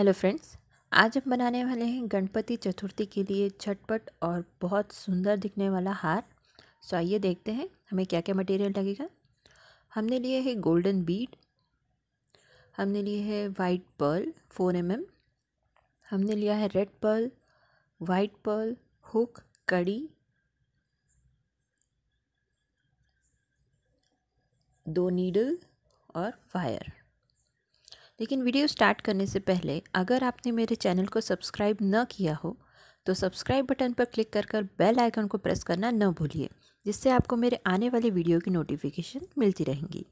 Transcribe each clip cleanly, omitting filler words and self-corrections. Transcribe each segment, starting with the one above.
Hello friends. आज हम बनाने वाले हैं गणपति चतुर्थी के लिए झटपट और बहुत सुंदर दिखने वाला हार। सो आइए देखते हैं हमें क्या क्या मटेरियल लगेगा। हमने लिए है गोल्डन बीड, हमने लिए है वाइट पर्ल 4 mm, हमने लिया है red pearl, white Perl, hook, कड़ी, 2 नीडल और वायर। लेकिन वीडियो स्टार्ट करने से पहले अगर आपने मेरे चैनल को सब्सक्राइब न किया हो तो सब्सक्राइब बटन पर क्लिक कर बेल आइकन को प्रेस करना न भूलिए, जिससे आपको मेरे आने वाले वीडियो की नोटिफिकेशन मिलती रहेंगी।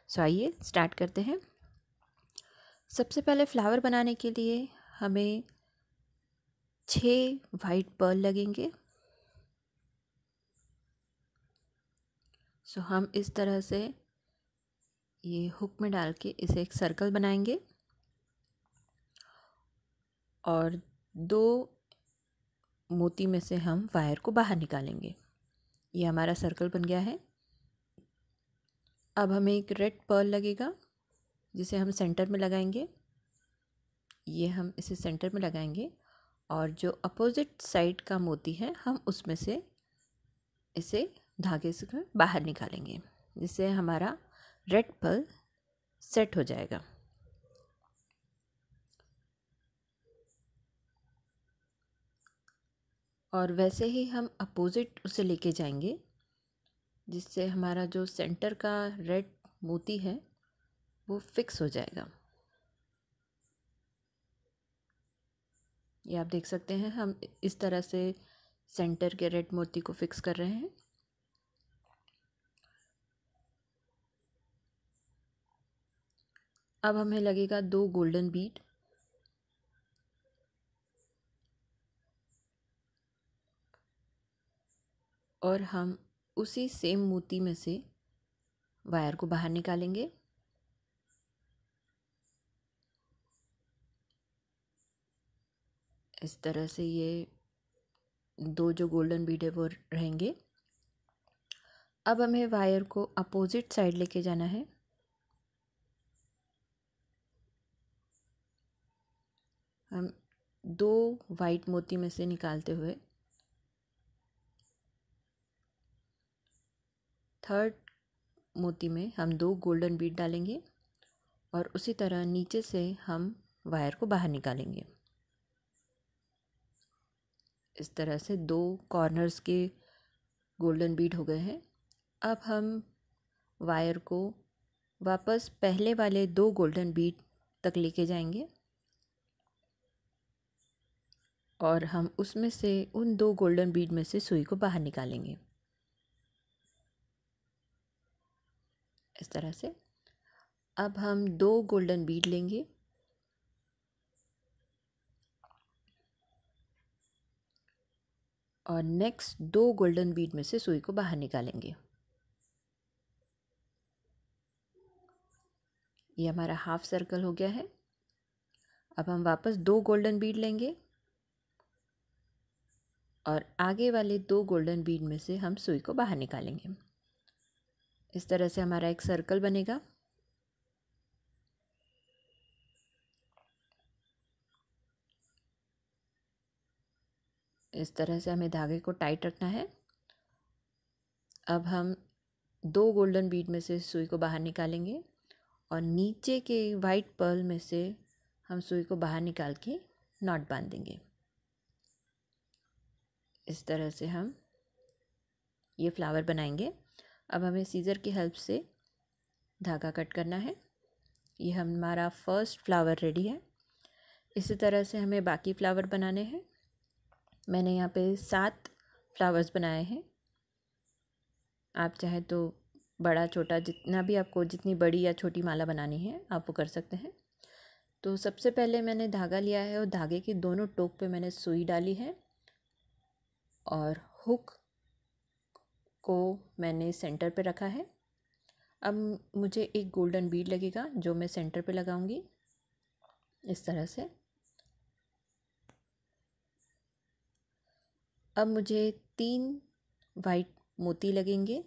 सो आइए स्टार्ट करते हैं। सबसे पहले फ्लावर बनाने के लिए हमें 6 वाइट पर्ल लगेंगे। सो हम इस तरह से ये हुक में डाल के इसे एक सर्कल बनाएंगे और 2 मोती में से हम वायर को बाहर निकालेंगे। ये हमारा सर्कल बन गया है। अब हमें एक रेड पर्ल लगेगा जिसे हम सेंटर में लगाएंगे। ये हम इसे सेंटर में लगाएंगे और जो अपोजिट साइड का मोती है हम उसमें से इसे धागे से बाहर निकालेंगे, जिससे हमारा रेड पर्ल सेट हो जाएगा। और वैसे ही हम अपोजिट उसे लेके जाएंगे, जिससे हमारा जो सेंटर का रेड मोती है वो फिक्स हो जाएगा। ये आप देख सकते हैं, हम इस तरह से सेंटर के रेड मोती को फिक्स कर रहे हैं। अब हमें लगेगा 2 गोल्डन बीड। और हम उसी सेम मोती में से वायर को बाहर निकालेंगे। इस तरह से ये 2 जो गोल्डन बीड है वो रहेंगे। अब हमें वायर को अपोजिट साइड लेके जाना है। हम 2 वाइट मोती में से निकालते हुए थर्ड मोती में हम 2 गोल्डन बीड डालेंगे और उसी तरह नीचे से हम वायर को बाहर निकालेंगे। इस तरह से 2 कॉर्नर्स के गोल्डन बीड हो गए हैं। अब हम वायर को वापस पहले वाले 2 गोल्डन बीड तक लेके जाएंगे और हम उसमें से उन 2 गोल्डन बीड में से सुई को बाहर निकालेंगे। इस तरह से अब हम 2 गोल्डन बीड लेंगे और नेक्स्ट 2 गोल्डन बीड में से सुई को बाहर निकालेंगे। ये हमारा हाफ सर्कल हो गया है। अब हम वापस 2 गोल्डन बीड लेंगे और आगे वाले 2 गोल्डन बीड में से हम सुई को बाहर निकालेंगे। इस तरह से हमारा एक सर्कल बनेगा। इस तरह से हमें धागे को टाइट रखना है। अब हम 2 गोल्डन बीड में से सुई को बाहर निकालेंगे और नीचे के वाइट पर्ल में से हम सुई को बाहर निकाल के नॉट बांध देंगे। इस तरह से हम ये फ्लावर बनाएंगे। अब हमें सीज़र की हेल्प से धागा कट करना है। ये हमारा फर्स्ट फ्लावर रेडी है। इसी तरह से हमें बाकी फ्लावर बनाने हैं। मैंने यहाँ पे 7 फ्लावर्स बनाए हैं। आप चाहे तो बड़ा छोटा जितना भी आपको जितनी बड़ी या छोटी माला बनानी है आप वो कर सकते हैं। तो सबसे पहले मैंने धागा लिया है और धागे की दोनों टोक पे मैंने सुई डाली है और हुक को मैंने सेंटर पे रखा है। अब मुझे एक गोल्डन बीड लगेगा जो मैं सेंटर पे लगाऊंगी इस तरह से। अब मुझे 3 वाइट मोती लगेंगे।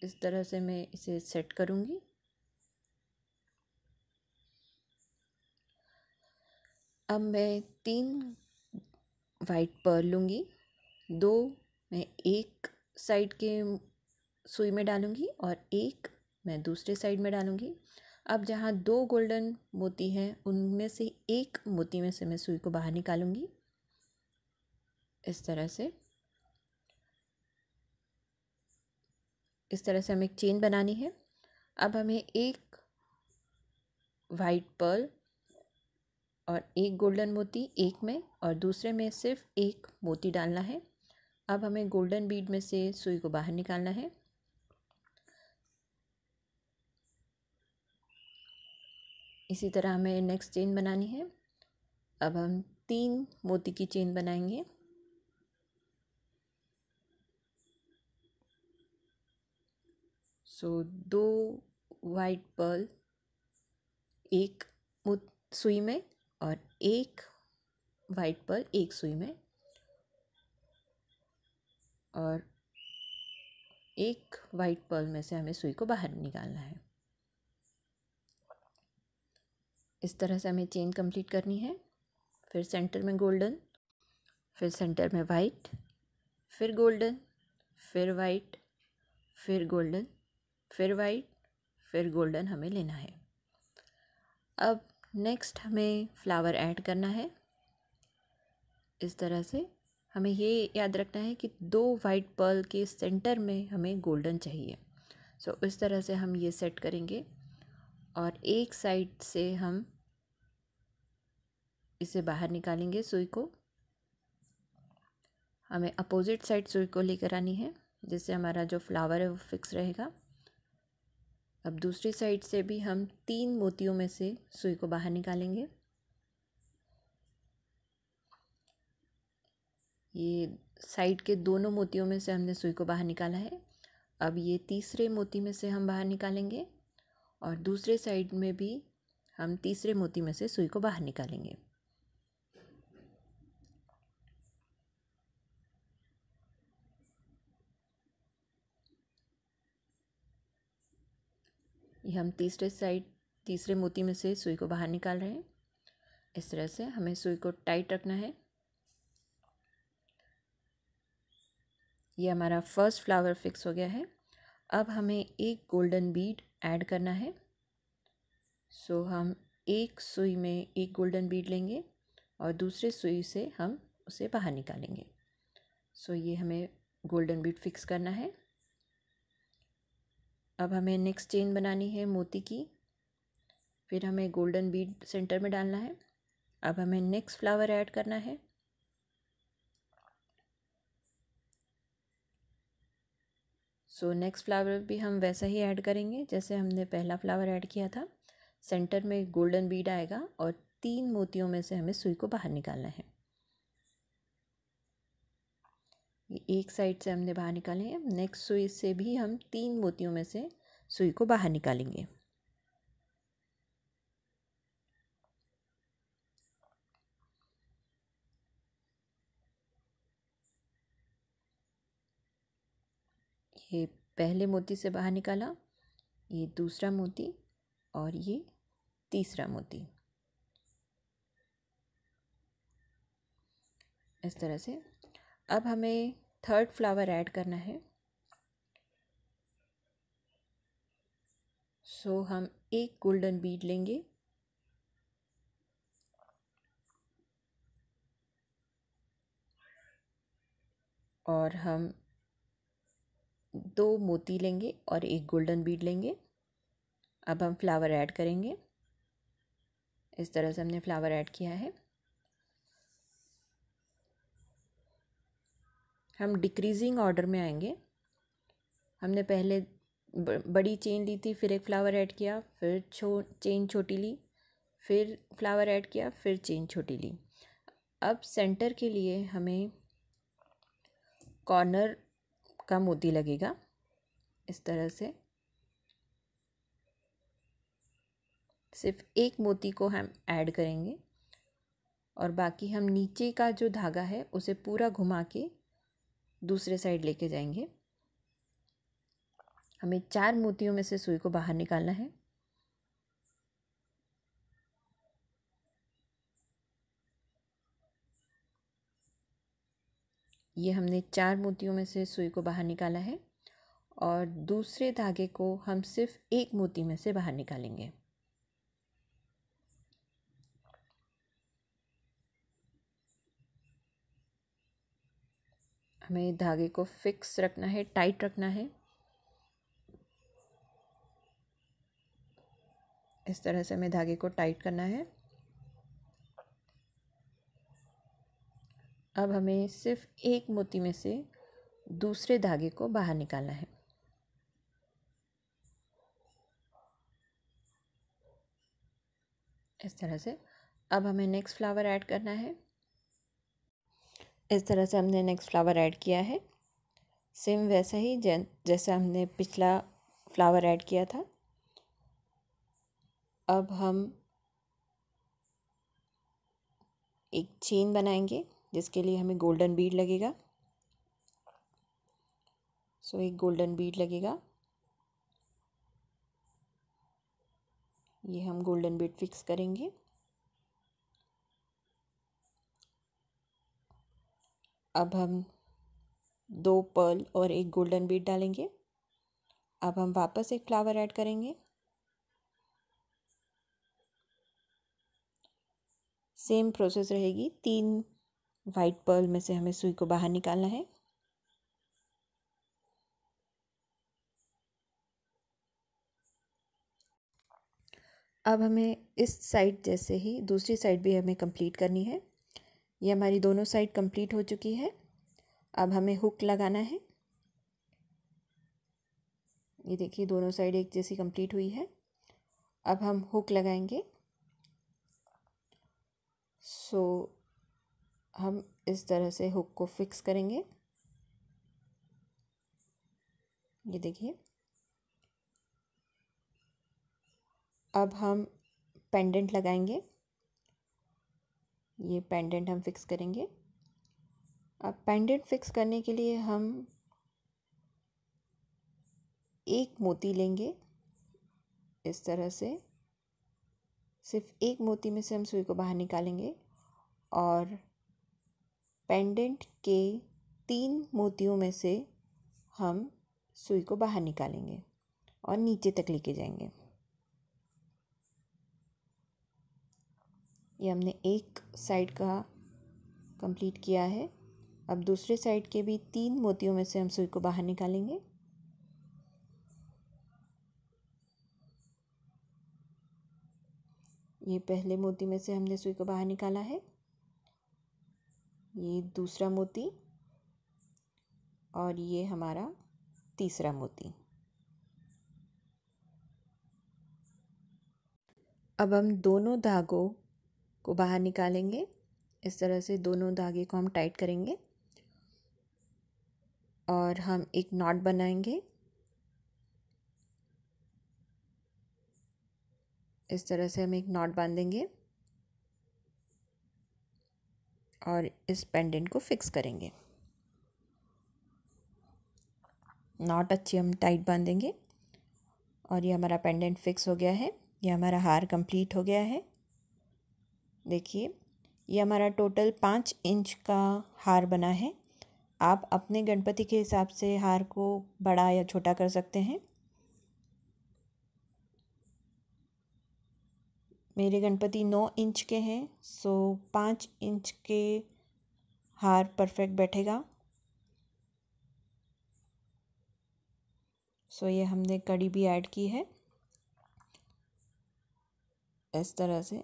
इस तरह से मैं इसे सेट करूंगी। अब मैं 3 वाइट पर्ल लूँगी, 2 मैं एक साइड के सुई में डालूँगी और एक मैं दूसरे साइड में डालूँगी। अब जहाँ 2 गोल्डन मोती हैं उनमें से एक मोती में से मैं सुई को बाहर निकालूँगी, इस तरह से। इस तरह से हमें एक चेन बनानी है। अब हमें एक वाइट पर्ल और एक गोल्डन मोती एक में और दूसरे में सिर्फ एक मोती डालना है। अब हमें गोल्डन बीड में से सुई को बाहर निकालना है। इसी तरह हमें नेक्स्ट चेन बनानी है। अब हम 3 मोती की चेन बनाएंगे। सो 2 वाइट पर्ल एक सुई में और एक वाइट पर्ल एक सुई में और एक वाइट पर्ल में से हमें सुई को बाहर निकालना है। इस तरह से हमें चेन कंप्लीट करनी है। फिर सेंटर में गोल्डन, फिर सेंटर में वाइट, फिर गोल्डन, फिर वाइट, फिर गोल्डन, फिर वाइट, फिर गोल्डन हमें लेना है। अब नेक्स्ट हमें फ्लावर ऐड करना है। इस तरह से हमें ये याद रखना है कि 2 वाइट पर्ल के सेंटर में हमें गोल्डन चाहिए। सो इस तरह से हम ये सेट करेंगे और एक साइड से हम इसे बाहर निकालेंगे सुई को। हमें अपोजिट साइड सुई को लेकर आनी है जिससे हमारा जो फ्लावर है वो फिक्स रहेगा। अब दूसरी साइड से भी हम 3 मोतियों में से सुई को बाहर निकालेंगे। ये साइड के दोनों मोतियों में से हमने सुई को बाहर निकाला है। अब ये तीसरे मोती में से हम बाहर निकालेंगे और दूसरे साइड में भी हम तीसरे मोती में से सुई को बाहर निकालेंगे। ये हम तीसरे मोती में से सुई को बाहर निकाल रहे हैं। इस तरह से हमें सुई को टाइट रखना है। ये हमारा फर्स्ट फ्लावर फिक्स हो गया है। अब हमें एक गोल्डन बीड ऐड करना है। सो हम एक सुई में एक गोल्डन बीड लेंगे और दूसरे सुई से हम उसे बाहर निकालेंगे। सो ये हमें गोल्डन बीड फिक्स करना है। अब हमें नेक्स्ट चेन बनानी है मोती की। फिर हमें गोल्डन बीड सेंटर में डालना है। अब हमें नेक्स्ट फ्लावर ऐड करना है। सो नेक्स्ट फ्लावर भी हम वैसा ही ऐड करेंगे जैसे हमने पहला फ्लावर ऐड किया था। सेंटर में गोल्डन बीड आएगा और 3 मोतियों में से हमें सुई को बाहर निकालना है। ये एक साइड से हमने बाहर निकाले हैं। नेक्स्ट सुई से भी हम 3 मोतियों में से सुई को बाहर निकालेंगे। ये पहले मोती से बाहर निकाला, ये दूसरा मोती और ये तीसरा मोती। इस तरह से अब हमें थर्ड फ्लावर ऐड करना है। सो हम एक गोल्डन बीड लेंगे और हम 2 मोती लेंगे और एक गोल्डन बीड लेंगे। अब हम फ्लावर ऐड करेंगे। इस तरह से हमने फ्लावर ऐड किया है। हम डिक्रीजिंग ऑर्डर में आएंगे। हमने पहले बड़ी चेन ली थी, फिर एक फ्लावर ऐड किया, फिर चेन छोटी ली, फिर फ्लावर ऐड किया, फिर चेन छोटी ली। अब सेंटर के लिए हमें कॉर्नर का मोती लगेगा। इस तरह से सिर्फ एक मोती को हम ऐड करेंगे और बाकी हम नीचे का जो धागा है उसे पूरा घुमा के दूसरे साइड लेके जाएंगे। हमें 4 मोतियों में से सुई को बाहर निकालना है। ये हमने 4 मोतियों में से सुई को बाहर निकाला है और दूसरे धागे को हम सिर्फ एक मोती में से बाहर निकालेंगे। हमें धागे को फिक्स रखना है, टाइट रखना है। इस तरह से हमें धागे को टाइट करना है। अब हमें सिर्फ एक मोती में से दूसरे धागे को बाहर निकालना है। इस तरह से अब हमें नेक्स्ट फ्लावर ऐड करना है। इस तरह से हमने नेक्स्ट फ्लावर ऐड किया है। सेम वैसा ही जैसा हमने पिछला फ्लावर ऐड किया था। अब हम एक चेन बनाएंगे जिसके लिए हमें गोल्डन बीड लगेगा। सो एक गोल्डन बीड लगेगा। ये हम गोल्डन बीड फिक्स करेंगे। अब हम 2 पर्ल और एक गोल्डन बीड डालेंगे। अब हम वापस एक फ्लावर ऐड करेंगे। सेम प्रोसेस रहेगी। 3 वाइट पर्ल में से हमें सुई को बाहर निकालना है। अब हमें इस साइड जैसे ही दूसरी साइड भी हमें कंप्लीट करनी है। ये हमारी दोनों साइड कंप्लीट हो चुकी है। अब हमें हुक लगाना है। ये देखिए दोनों साइड एक जैसी कंप्लीट हुई है। अब हम हुक लगाएंगे। सो हम इस तरह से हुक को फिक्स करेंगे। ये देखिए। अब हम पेंडेंट लगाएंगे। ये पेंडेंट हम फिक्स करेंगे। अब पेंडेंट फिक्स करने के लिए हम एक मोती लेंगे। इस तरह से सिर्फ एक मोती में से हम सुई को बाहर निकालेंगे और पेंडेंट के 3 मोतियों में से हम सुई को बाहर निकालेंगे और नीचे तक लेके जाएंगे। ये हमने एक साइड का कंप्लीट किया है। अब दूसरे साइड के भी 3 मोतियों में से हम सुई को बाहर निकालेंगे। ये पहले मोती में से हमने सुई को बाहर निकाला है। ये दूसरा मोती और ये हमारा तीसरा मोती। अब हम दोनों धागों को बाहर निकालेंगे। इस तरह से दोनों धागे को हम टाइट करेंगे और हम एक नॉट बनाएंगे। इस तरह से हम एक नॉट बांधेंगे और इस पेंडेंट को फिक्स करेंगे। नॉट अच्छी हम टाइट बांधेंगे और ये हमारा पेंडेंट फिक्स हो गया है। ये हमारा हार कंप्लीट हो गया है। देखिए ये हमारा टोटल 5 इंच का हार बना है। आप अपने गणपति के हिसाब से हार को बड़ा या छोटा कर सकते हैं। मेरे गणपति 9 इंच के हैं, सो 5 इंच के हार परफेक्ट बैठेगा। सो ये हमने कड़ी भी ऐड की है इस तरह से।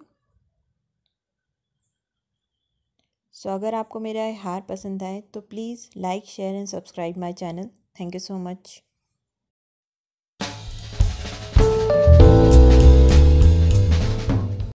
सो अगर आपको मेरा हार पसंद आए तो please like share and subscribe my channel. Thank you so much.